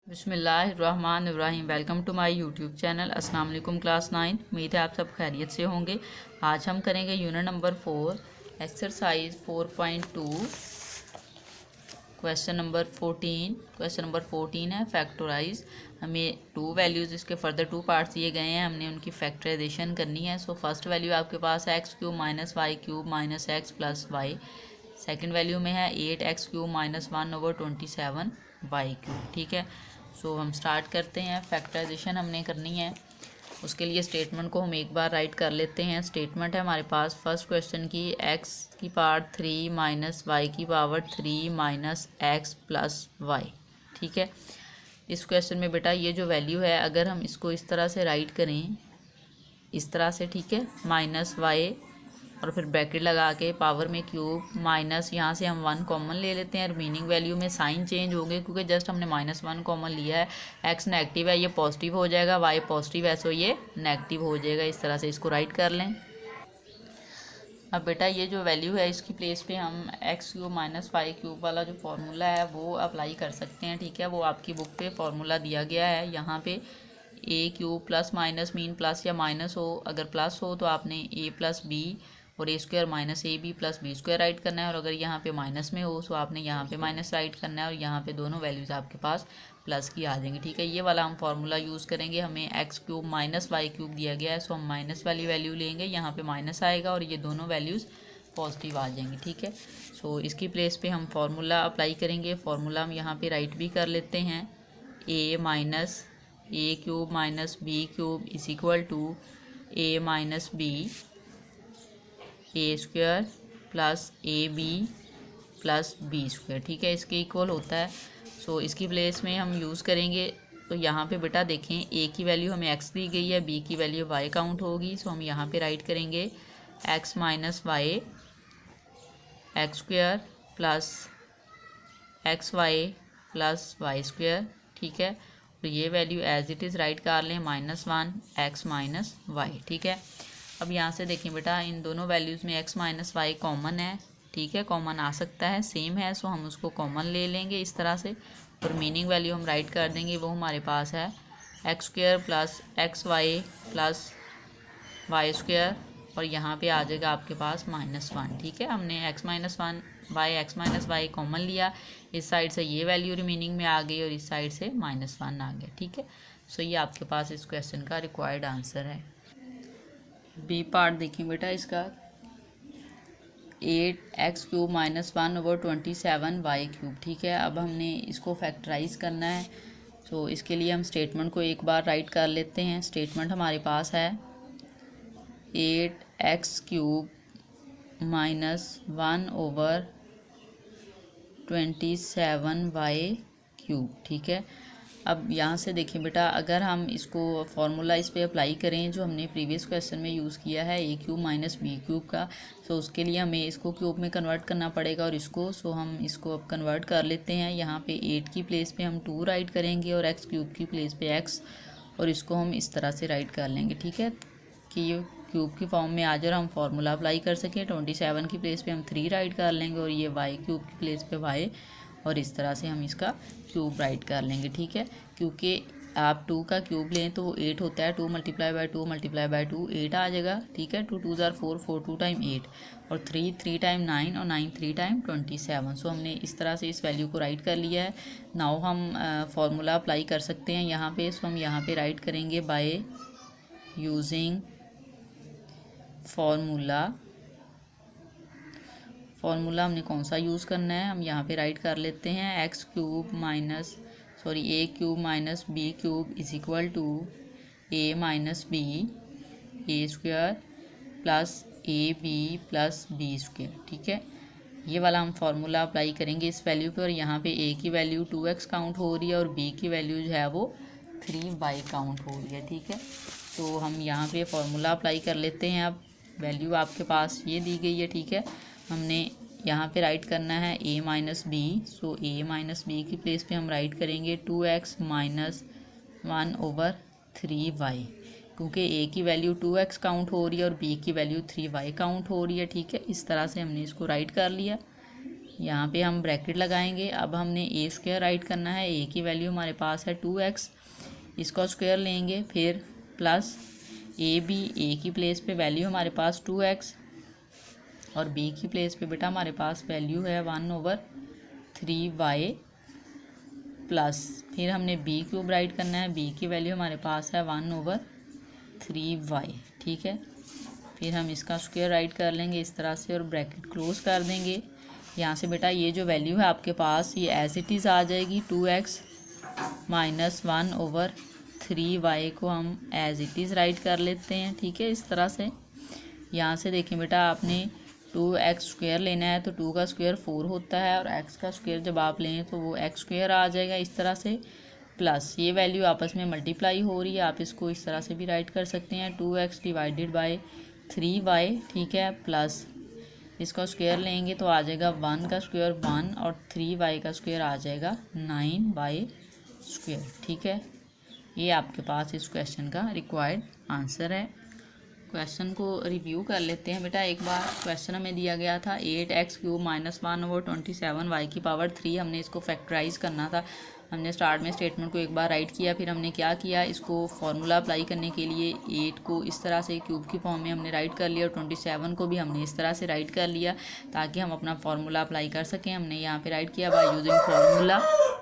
बिस्मिल्लाहिर्रहमानिर्रहीम। Welcome to my YouTube channel. अस्सलाम वालेकुम क्लास 9। उम्मीद है आप सब खैरियत से होंगे। आज हम करेंगे unit number 4 exercise 4.2 question number 14। Question number 14 है फैक्टराइज। हमें टू वैल्यूज़, इसके फर्दर टू पार्ट्स दिए गए हैं, हमने उनकी फैक्टराइजेशन करनी है। सो फर्स्ट वैल्यू आपके पास है x cube minus y cube minus x plus y. Second value में है 8x cube minus 1/27 Y cube. ठीक है, सो हम स्टार्ट करते हैं। फैक्टराइजेशन हमने करनी है, उसके लिए स्टेटमेंट को हम एक बार राइट कर लेते हैं। स्टेटमेंट है हमारे पास फर्स्ट क्वेश्चन की x की पावर 3 माइनस वाई की power 3 minus x plus y. ठीक है, इस क्वेश्चन में बेटा ये जो वैल्यू है, अगर हम इसको इस तरह से राइट करें, इस तरह से, ठीक है, माइनस वाई और फिर ब्रैकेट लगा के पावर में क्यूब माइनस, यहाँ से हम 1 कॉमन ले लेते हैं। रिमेनिंग वैल्यू में साइन चेंज होंगे क्योंकि जस्ट हमने -1 कॉमन लिया है। एक्स नेगेटिव है, ये पॉजिटिव हो जाएगा, वाई पॉजिटिव है, सो ये नेगेटिव हो जाएगा। इस तरह से इसको राइट कर लें। अब बेटा ये जो वैल्यू है, इसकी प्लेस पे हम x cube minus y cube वाला जो फार्मूला है वो अप्लाई कर सकते हैं। ठीक है, वो आपकी बुक पे फार्मूला दिया गया है। यहाँ पे A cube plus minus mean plus या माइनस हो, अगर प्लस हो तो आपने ए प्लस बी और A square minus A B plus B square write करना है, और अगर यहाँ पे माइनस में हो तो आपने यहाँ पे माइनस राइट करना है, और यहाँ पे दोनों वैल्यूज़ आपके पास प्लस की आ जाएंगी। ठीक है, ये वाला हम फार्मूला यूज़ करेंगे। हमें x cube minus y cube दिया गया है, सो हम माइनस वाली वैल्यू लेंगे, यहाँ पे माइनस आएगा और ये दोनों वैल्यूज़ पॉजिटिव आ जाएंगी। ठीक है, सो इसकी प्लेस पे हम फार्मूला अप्लाई करेंगे। फार्मूला हम यहाँ पे राइट भी कर लेते हैं। A minus A cube minus B cube is equal to A minus B A square plus A B plus B square. ठीक है, इसके इक्वल होता है। सो इसकी प्लेस में हम यूज़ करेंगे। तो यहाँ पे बेटा देखें, ए की वैल्यू हमें एक्स दी गई है, बी की वैल्यू वाई काउंट होगी। सो हम यहाँ पे राइट करेंगे x minus y x square plus x y plus y square. ठीक है, तो ये value as it is write कर लें, -1 एक्स माइनस वाई। ठीक है, अब यहाँ से देखें बेटा, इन दोनों वैल्यूज़ में x माइनस वाई कॉमन है। ठीक है, कॉमन आ सकता है, सेम है, सो हम उसको कॉमन ले लेंगे इस तरह से, और मीनिंग वैल्यू हम राइट कर देंगे। वो हमारे पास है x square plus x y plus y square, और यहाँ पे आ जाएगा आपके पास -1। ठीक है, हमने x माइनस वाई कॉमन लिया, इस साइड से ये वैल्यू रिमेनिंग में आ गई और इस साइड से -1 आ गया। ठीक है, सो ये आपके पास इस क्वेश्चन का रिक्वायर्ड आंसर है। बी पार्ट देखिए बेटा इसका, 8x cube minus 1/27 Y cube. ठीक है, अब हमने इसको फैक्टराइज करना है, तो इसके लिए हम स्टेटमेंट को एक बार राइट कर लेते हैं। स्टेटमेंट हमारे पास है 8x cube minus 1/27 Y cube. ठीक है, अब यहाँ से देखिए बेटा, अगर हम इसको फार्मूला इस पे अप्लाई करें जो हमने प्रीवियस क्वेश्चन में यूज़ किया है ए क्यूब माइनस बी क्यूब का, तो उसके लिए हमें इसको क्यूब में कन्वर्ट करना पड़ेगा, और इसको, सो हम इसको अब कन्वर्ट कर लेते हैं। यहाँ पे 8 की प्लेस पे हम 2 राइट करेंगे और एक्स क्यूब की प्लेस पे एक्स, और इसको हम इस तरह से राइट कर लेंगे। ठीक है, कि ये क्यूब की फॉर्म में आ जाए और हम फार्मूला अप्लाई कर सकें। 27 की प्लेस पे हम 3 राइट कर लेंगे, और ये वाई क्यूब की प्लेस पे वाई, और इस तरह से हम इसका क्यूब राइट कर लेंगे। ठीक है, क्योंकि आप 2 का क्यूब लें तो वो 8 होता है, 2 मल्टीप्लाई बाय 2 मल्टीप्लाई बाय 2 8 आ जाएगा। ठीक है, 2 2 4 4 2 टाइम 8, और 3 3 टाइम 9, और 9 3 टाइम 27। सो हमने इस तरह से इस वैल्यू को राइट कर लिया है। नाउ हम फार्मूला अप्लाई कर सकते हैं यहाँ पे। सो हम यहाँ पे राइट करेंगे बाय यूजिंग फार्मूला हमने कौन सा यूज़ करना है, हम यहाँ पे राइट कर लेते हैं x cube minus A cube minus B cube is equal to A minus B A square plus A B plus B square. ठीक है, ये वाला हम फार्मूला अप्लाई करेंगे इस वैल्यू पे, और यहाँ पे ए की वैल्यू 2x काउंट हो रही है और बी की वैल्यू जो है वो 3y काउंट हो रही है। ठीक है, तो हम यहाँ पे फार्मूला अप्लाई कर लेते हैं। अब वैल्यू आपके पास ये दी गई है। ठीक है, हमने यहाँ पे राइट करना है a minus b, so a minus b की प्लेस पे हम राइट करेंगे 2x माइनस 1/3y, क्योंकि a की वैल्यू 2x काउंट हो रही है और b की वैल्यू 3y काउंट हो रही है। ठीक है, इस तरह से हमने इसको राइट कर लिया। यहाँ पे हम ब्रैकेट लगाएंगे। अब हमने ए स्क्वायर राइट करना है, ए की वैल्यू हमारे पास है 2x, इसका स्क्वायर लेंगे, फिर प्लस ए बी, ए की प्लेस पे वैल्यू हमारे पास 2x और बी की प्लेस पे बेटा हमारे पास वैल्यू है 1/3y प्लस, फिर हमने बी क्यूब राइट करना है, बी की वैल्यू हमारे पास है 1/3y, ठीक है। फिर हम इसका स्क्वायर राइट कर लेंगे इस तरह से और ब्रैकेट क्लोज कर देंगे। यहाँ से बेटा ये जो वैल्यू है आपके पास ये एज इट इज़ आ जाएगी, 2x माइनस 1/3y को हम एज इट इज़ राइट कर लेते हैं, ठीक है। इस तरह से यहाँ से देखें बेटा, आपने 2x स्क्वायर लेना है तो 2 का स्क्वायर 4 होता है और x का स्क्वायर जब आप लें तो वो x स्क्वायर आ जाएगा इस तरह से, प्लस ये वैल्यू आपस में मल्टीप्लाई हो रही है, आप इसको इस तरह से भी राइट कर सकते हैं, 2x डिवाइडेड बाय 3y, ठीक है, प्लस इसका स्क्वायर लेंगे तो आ जाएगा 1 का स्क्वायर 1 और 3y का स्क्वायर आ जाएगा 9y स्क्वायर, ठीक है। ये आपके पास इस क्वेश्चन का रिक्वायर्ड आंसर है। क्वेश्चन को रिव्यू कर लेते हैं बेटा एक बार। क्वेश्चन हमें दिया गया था 8x³ माइनस 1/27y3, हमने इसको फैक्टराइज करना था। हमने स्टार्ट में स्टेटमेंट को एक बार राइट किया, फिर हमने क्या किया, इसको फार्मूला अप्लाई करने के लिए 8 को इस तरह से क्यूब की फॉर्म में हमने राइट कर लिया और 27 को भी हमने इस तरह से राइट कर लिया ताकि हम अपना फार्मूला अप्लाई कर सकें। हमने यहाँ पे राइट किया बाय यूजिंग फार्मूला,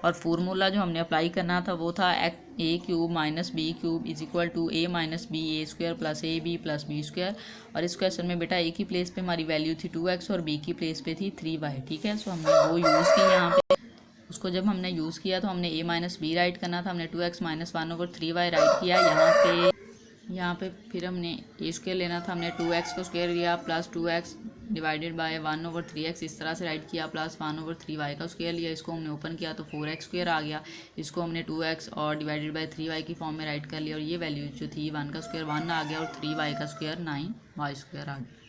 और फार्मूला जो हमने अप्लाई करना था वो था a³ minus b³ is equal to a minus B A square plus A B plus B square. और इस क्वेश्चन में बेटा a की प्लेस पे हमारी वैल्यू थी 2x और b की प्लेस पे थी 3y, ठीक है। सो हमने वो यूज़ की यहाँ पे। उसको जब हमने यूज़ किया तो हमने a माइनस बी राइट करना था, हमने 2x माइनस 1/3y राइट किया यहाँ पे फिर हमने ए स्क्वायर लेना था, हमने 2x को स्क्वायर लिया plus 2x divided by 1/3x इस तरह से राइट किया, प्लस 1/3y का स्क्वायर लिया, इसको हमने ओपन किया तो 4x स्क्वायर आ गया, इसको हमने 2x और डिवाइडेड बाय 3y की फॉर्म में राइट कर लिया और ये वैल्यू जो थी 1 का स्क्वायर 1 आ गया और 3y का स्क्वायर 9y स्क्वायर आ गया।